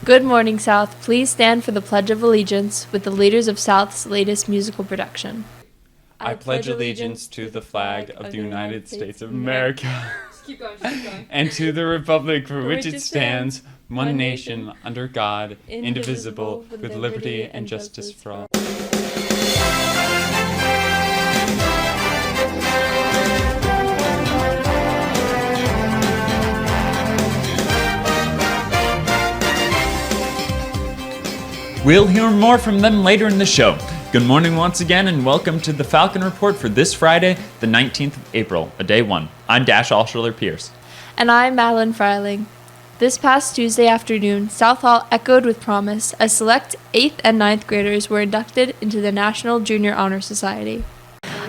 Good morning, South. Please stand for the Pledge of Allegiance with the leaders of South's latest musical production. I pledge allegiance to the flag of the United States of America Keep going. and to the republic for which it stands, one nation, under God, indivisible, with liberty and justice for all. We'll hear more from them later in the show. Good morning once again, and welcome to the Falcon Report for this Friday, the 19th of April, a day one. I'm Dash Alschuler-Pierce. And I'm Madeline Freiling. This past Tuesday afternoon, South Hall echoed with promise as select 8th and 9th graders were inducted into the National Junior Honor Society.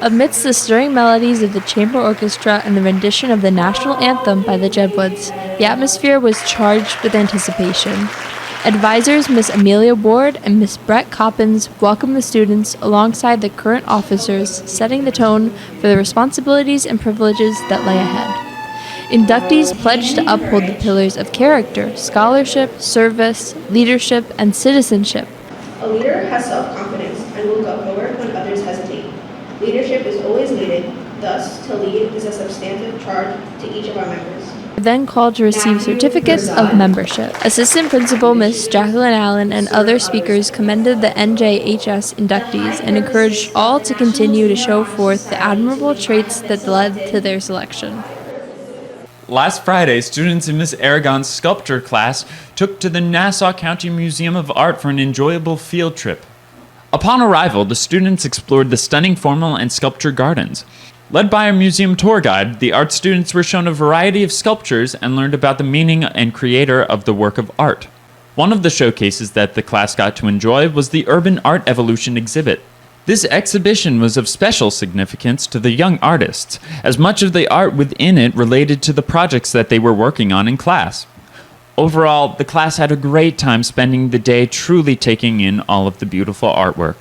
Amidst the stirring melodies of the chamber orchestra and the rendition of the national anthem by the Jedwoods, the atmosphere was charged with anticipation. Advisors Miss Amelia Ward and Miss Brett Coppins welcomed the students alongside the current officers, setting the tone for the responsibilities and privileges that lay ahead. Inductees pledged to uphold the pillars of character, scholarship, service, leadership, and citizenship. A leader has self-confidence and will go forward when others hesitate. Leadership is always needed, thus, to lead is a substantive charge to each of our members. Then called to receive certificates of membership. Assistant Principal Miss Jacqueline Allen and other speakers commended the NJHS inductees and encouraged all to continue to show forth the admirable traits that led to their selection. Last Friday, students in Miss Aragon's sculpture class took to the Nassau County Museum of Art for an enjoyable field trip. Upon arrival, the students explored the stunning formal and sculpture gardens. Led by a museum tour guide, the art students were shown a variety of sculptures and learned about the meaning and creator of the work of art. One of the showcases that the class got to enjoy was the Urban Art Evolution exhibit. This exhibition was of special significance to the young artists, as much of the art within it related to the projects that they were working on in class. Overall, the class had a great time spending the day truly taking in all of the beautiful artwork.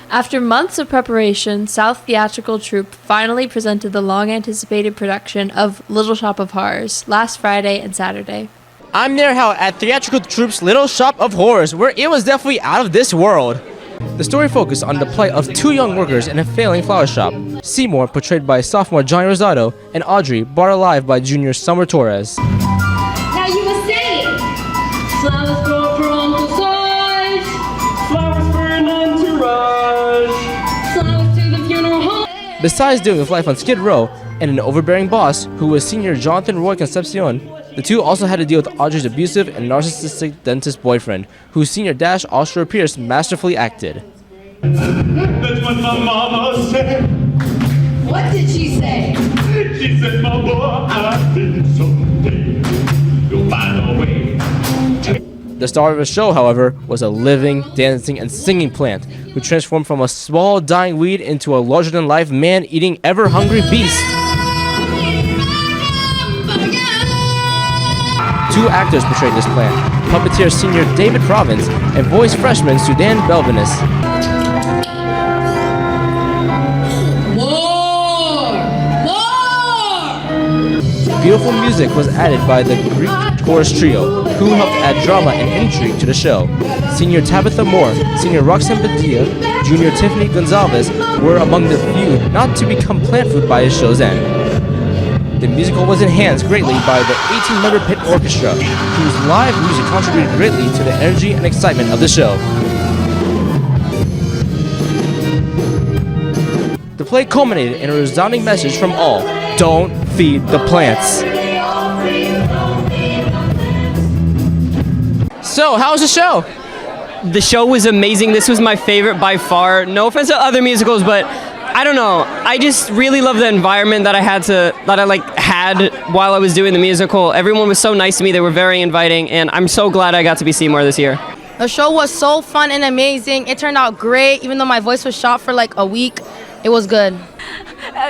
After months of preparation, South Theatrical Troupe finally presented the long-anticipated production of Little Shop of Horrors last Friday and Saturday. I'm there at Theatrical Troupe's Little Shop of Horrors, where it was definitely out of this world. The story focused on the plight of two young workers in a failing flower shop. Seymour, portrayed by sophomore Johnny Rosado, and Audrey, brought alive by junior Summer Torres. Now you were saying, flowers grow for Uncle Sarge, flowers for none to rush, flowers to the funeral home. Besides dealing with life on Skid Row and an overbearing boss who was senior Jonathan Roy Concepcion, the two also had to deal with Audrey's abusive and narcissistic dentist boyfriend, who senior Dash Alschuler-Pierce masterfully acted. That's what my mama said. What did she say? She said, my boy, I think someday you'll find a way. The star of the show, however, was a living, dancing, and singing plant who transformed from a small, dying weed into a larger-than-life, man-eating, ever-hungry beast. Two actors portrayed this plant, puppeteer senior David Province and voice freshman Sudan Belvinus. Beautiful music was added by the Greek chorus trio, who helped add drama and intrigue to the show. Senior Tabitha Moore, senior Roxanne Padilla, junior Tiffany Gonzalez were among the few not to become plant food by the show's end. The musical was enhanced greatly by the 18-member pit orchestra, whose live music contributed greatly to the energy and excitement of the show. The play culminated in a resounding message from all: don't feed the plants. So, how was the show? The show was amazing. This was my favorite by far. No offense to other musicals, but I don't know. I just really love the environment that I had while I was doing the musical. Everyone was so nice to me. They were very inviting, and I'm so glad I got to be Seymour this year. The show was so fun and amazing. It turned out great, even though my voice was shot for like a week. It was good.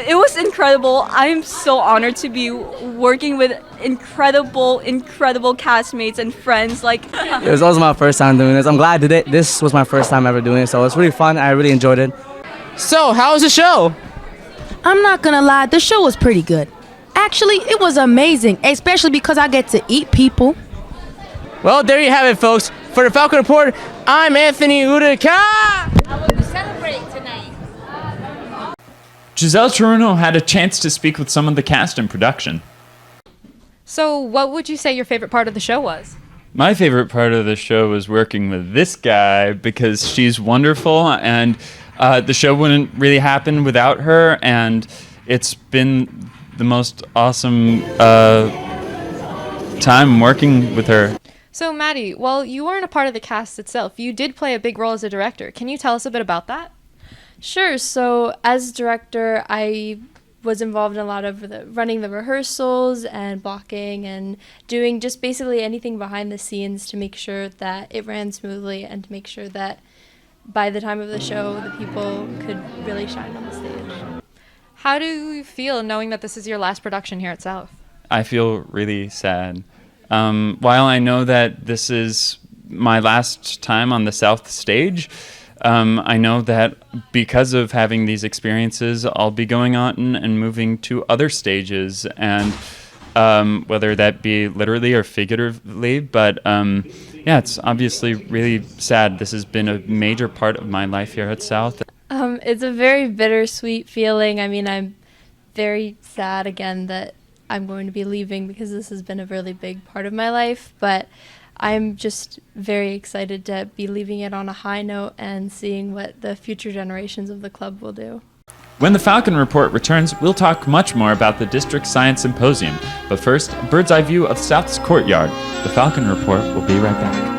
It was incredible. I am so honored to be working with incredible castmates and friends. It was also my first time doing this. I'm glad I did it. This was my first time ever doing it, so it's really fun. I really enjoyed it. So, how was the show? I'm not gonna lie, the show was pretty good. Actually, it was amazing, especially because I get to eat people. Well, there you have it, folks. For the Falcon Report, I'm Anthony Utica. I want to celebrate tonight. Giselle Chiruno had a chance to speak with some of the cast and production. So, what would you say your favorite part of the show was? My favorite part of the show was working with this guy because she's wonderful, and the show wouldn't really happen without her, and it's been the most awesome time working with her. So, Maddie, while you weren't a part of the cast itself, you did play a big role as a director. Can you tell us a bit about that? Sure. So as director, I was involved in a lot of running the rehearsals and blocking and doing just basically anything behind the scenes to make sure that it ran smoothly and to make sure that by the time of the show, the people could really shine on the stage. How do you feel knowing that this is your last production here at South? I feel really sad. While I know that this is my last time on the South stage, I know that because of having these experiences, I'll be going on and moving to other stages, and whether that be literally or figuratively. But yeah, it's obviously really sad. This has been a major part of my life here at South. It's a very bittersweet feeling. I mean, I'm very sad again that I'm going to be leaving because this has been a really big part of my life, but I'm just very excited to be leaving it on a high note and seeing what the future generations of the club will do. When the Falcon Report returns, we'll talk much more about the District Science Symposium. But first, a bird's eye view of South's courtyard. The Falcon Report will be right back.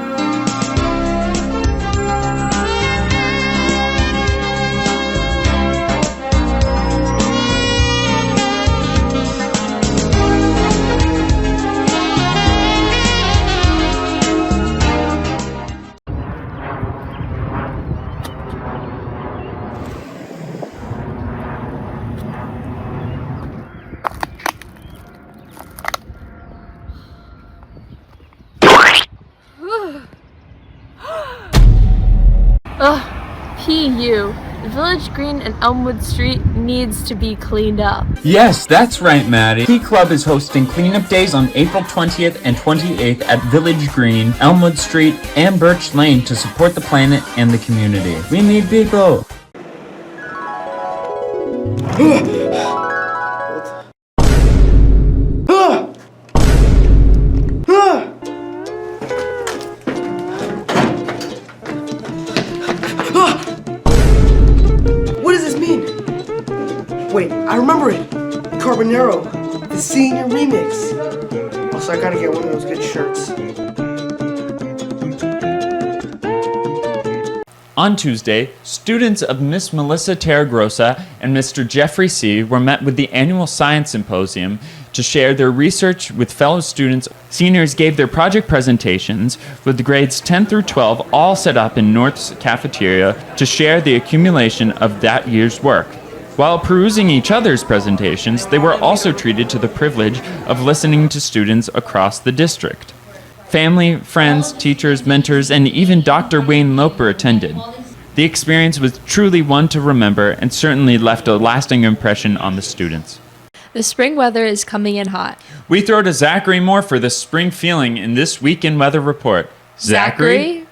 Ugh, PU. Village Green and Elmwood Street needs to be cleaned up. Yes, that's right, Maddie. Key Club is hosting cleanup days on April 20th and 28th at Village Green, Elmwood Street, and Birch Lane to support the planet and the community. We need people. What does this mean? Wait, I remember it. Carbonero, the senior remix. Also, I gotta get one of those good shirts. On Tuesday, students of Miss Melissa Terragrosa and Mr. Jeffrey C. were met with the annual Science Symposium to share their research with fellow students. Seniors gave their project presentations with the grades 10 through 12 all set up in North's cafeteria to share the accumulation of that year's work. While perusing each other's presentations, they were also treated to the privilege of listening to students across the district. Family, friends, teachers, mentors, and even Dr. Wayne Loper attended. The experience was truly one to remember and certainly left a lasting impression on the students. The spring weather is coming in hot. We throw to Zachary Moore for the spring feeling in this weekend weather report. Zachary?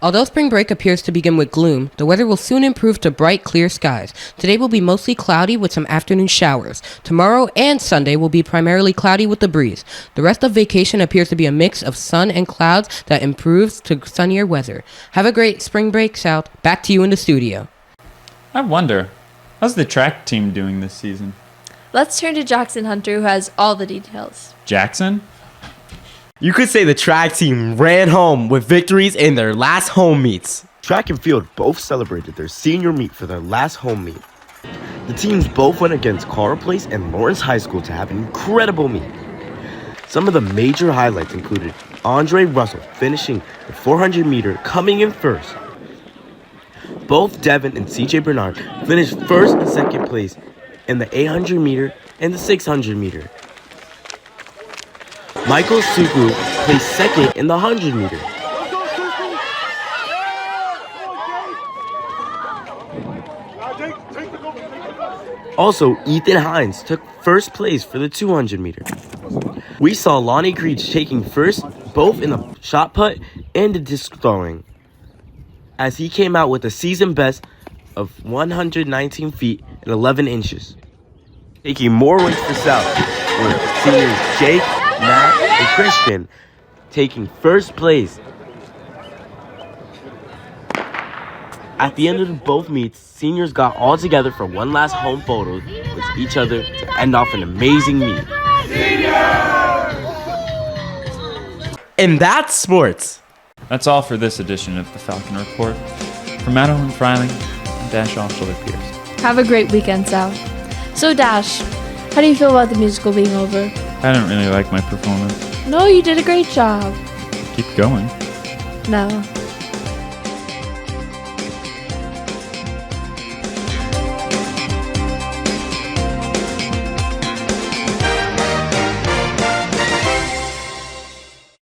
Although spring break appears to begin with gloom, the weather will soon improve to bright, clear skies. Today will be mostly cloudy with some afternoon showers. Tomorrow and Sunday will be primarily cloudy with a breeze. The rest of vacation appears to be a mix of sun and clouds that improves to sunnier weather. Have a great spring break, South. Back to you in the studio. I wonder, how's the track team doing this season? Let's turn to Jackson Hunter, who has all the details. Jackson? You could say the track team ran home with victories in their last home meets. Track and field both celebrated their senior meet for their last home meet. The teams both went against Carl Place and Lawrence High School to have an incredible meet. Some of the major highlights included Andre Russell finishing the 400 meter, coming in first. Both Devin and CJ Bernard finished first and second place in the 800 meter and the 600 meter. Michael Sugu placed second in the 100 meter. Also, Ethan Hines took first place for the 200 meter. We saw Lonnie Creech taking first, both in the shot put and the disc throwing, as he came out with a season best of 119 feet and 11 inches. Taking more wins for South were seniors Jake, Matt, and Christian taking first place. At the end of both meets, seniors got all together for one last home photo with each other to end off an amazing meet. And that's sports. That's all for this edition of the Falcon Report. For Madeline Freiling, I'm Dash Offshore Pierce. Have a great weekend, Sal. So, Dash, how do you feel about the musical being over? I didn't really like my performance. No, you did a great job. Keep going. No.